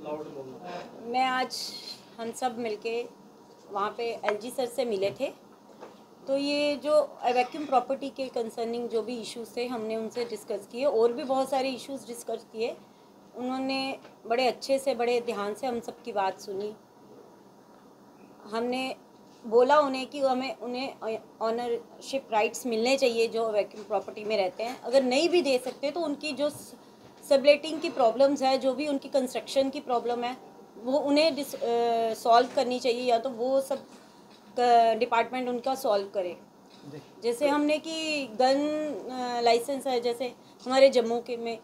मैं आज हम सब मिलके वहाँ पे एलजी सर से मिले थे। तो ये जो वैक्यूम प्रॉपर्टी के कंसर्निंग जो भी इश्यूज थे हमने उनसे डिस्कस किए, और भी बहुत सारे इश्यूज डिस्कस किए। उन्होंने बड़े अच्छे से बड़े ध्यान से हम सब की बात सुनी। हमने बोला उन्हें कि उन्हें ऑनरशिप राइट्स मिलने चाहिए जो वैक्यूम प्रॉपर्टी में रहते हैं। अगर नहीं भी दे सकते तो उनकी जो सबलेटिंग की प्रॉब्लम्स है, जो भी उनकी कंस्ट्रक्शन की प्रॉब्लम है, वो उन्हें सॉल्व करनी चाहिए, या तो वो सब डिपार्टमेंट उनका सॉल्व करे। जैसे हमने कि गन लाइसेंस है, जैसे हमारे जम्मू के में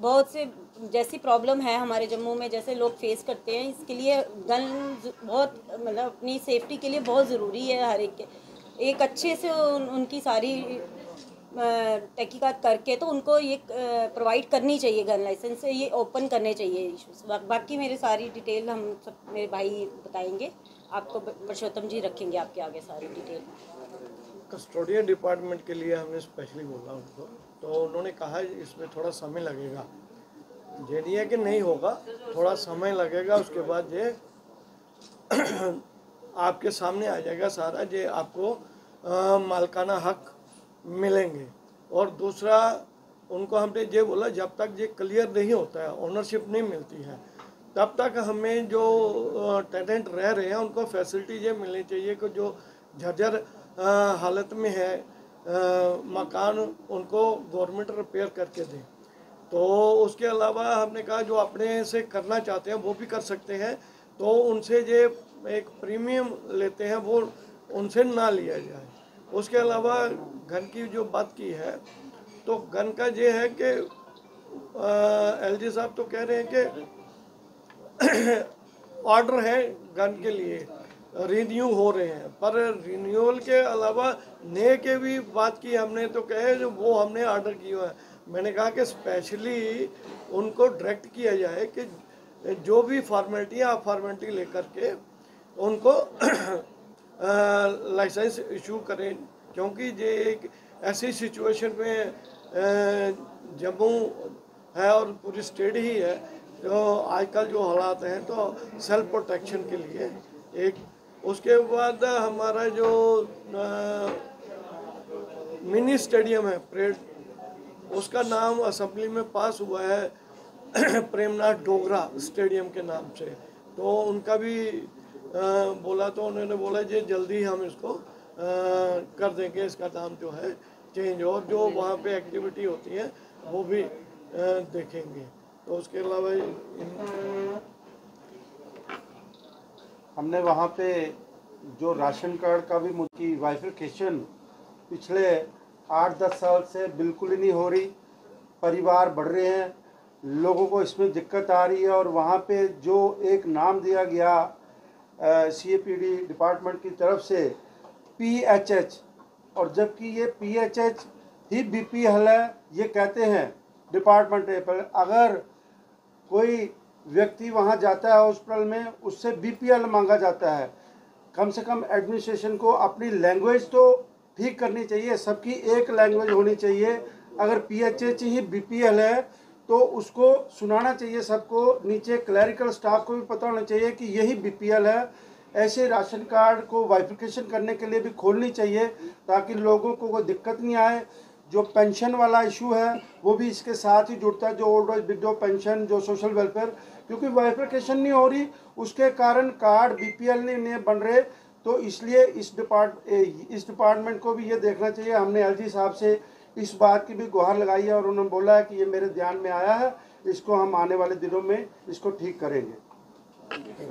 बहुत से जैसी प्रॉब्लम है हमारे जम्मू में, जैसे लोग फेस करते हैं, इसके लिए गन बहुत मतलब अपनी सेफ्टी के लिए बहुत ज़रूरी है। हर एक अच्छे से उनकी सारी तहकीकात करके तो उनको ये प्रोवाइड करनी चाहिए गन लाइसेंस, ये ओपन करने चाहिए इशूज़। बाकी मेरे सारी डिटेल हम सब मेरे भाई बताएंगे आपको, पुरुषोत्तम जी रखेंगे आपके आगे सारी डिटेल। कस्टोडियन डिपार्टमेंट के लिए हमने स्पेशली बोला उनको, तो उन्होंने कहा इसमें थोड़ा समय लगेगा। ये नहीं है कि नहीं होगा, थोड़ा समय लगेगा, उसके बाद ये आपके सामने आ जाएगा सारा, ये आपको मालकाना हक मिलेंगे। और दूसरा उनको हमने ये बोला, जब तक ये क्लियर नहीं होता है, ओनरशिप नहीं मिलती है, तब तक हमें जो टेनेंट रह रहे हैं उनको फैसिलिटी ये मिलनी चाहिए कि जो झज्जर हालत में है मकान, उनको गवर्नमेंट रिपेयर करके दें। तो उसके अलावा हमने कहा जो अपने से करना चाहते हैं वो भी कर सकते हैं, तो उनसे ये एक प्रीमियम लेते हैं वो उनसे ना लिया जाए। उसके अलावा गन की जो बात की है, तो गन का ये है कि एलजी साहब तो कह रहे हैं कि ऑर्डर है गन के लिए, रिन्यू हो रहे हैं, पर रिन्यूअल के अलावा नए के भी बात की हमने, तो कहे जो वो हमने ऑर्डर किया है। मैंने कहा कि स्पेशली उनको डायरेक्ट किया जाए कि जो भी फॉर्मेलिटी आप फॉर्मेलिटी लेकर के उनको लाइसेंस इशू करें, क्योंकि ये एक ऐसी सिचुएशन में जम्मू है और पूरी स्टेट ही है, जो आजकल जो हालात हैं, तो सेल्फ प्रोटेक्शन के लिए एक। उसके बाद हमारा जो मिनी स्टेडियम है परेड, उसका नाम असेंबली में पास हुआ है प्रेमनाथ डोगरा स्टेडियम के नाम से। तो उनका भी बोला, तो उन्होंने बोला जी जल्दी हम इसको कर देंगे, इसका नाम जो है चेंज, और जो वहाँ पे एक्टिविटी होती है वो भी देखेंगे। तो उसके अलावा हमने वहाँ पे जो राशन कार्ड का भी मुझकी वाइफिकेशन पिछले 8-10 साल से बिल्कुल ही नहीं हो रही, परिवार बढ़ रहे हैं, लोगों को इसमें दिक्कत आ रही है। और वहाँ पे जो एक नाम दिया गया CAPD डिपार्टमेंट की तरफ से PHH, और जबकि ये PHH ही BPL है, ये कहते हैं डिपार्टमेंट पर। अगर कोई व्यक्ति वहाँ जाता है हॉस्पिटल में, उससे BPL मांगा जाता है। कम से कम एडमिनिस्ट्रेशन को अपनी लैंग्वेज तो ठीक करनी चाहिए, सबकी एक लैंग्वेज होनी चाहिए। अगर PHH ही BPL है तो उसको सुनाना चाहिए सबको, नीचे क्लरिकल स्टाफ को भी पता होना चाहिए कि यही BPL है। ऐसे राशन कार्ड को वाइफिकेशन करने के लिए भी खोलनी चाहिए, ताकि लोगों को कोई दिक्कत नहीं आए। जो पेंशन वाला इशू है वो भी इसके साथ ही जुड़ता है, जो ओल्ड एज विडो पेंशन, जो सोशल वेलफेयर, क्योंकि वाइफिकेशन नहीं हो रही उसके कारण कार्ड BPL नहीं बन रहे। तो इसलिए इस डिपार्टमेंट को भी ये देखना चाहिए। हमने LG साहब से इस बात की भी गुहार लगाई है, और उन्होंने बोला है कि ये मेरे ध्यान में आया है, इसको हम आने वाले दिनों में इसको ठीक करेंगे।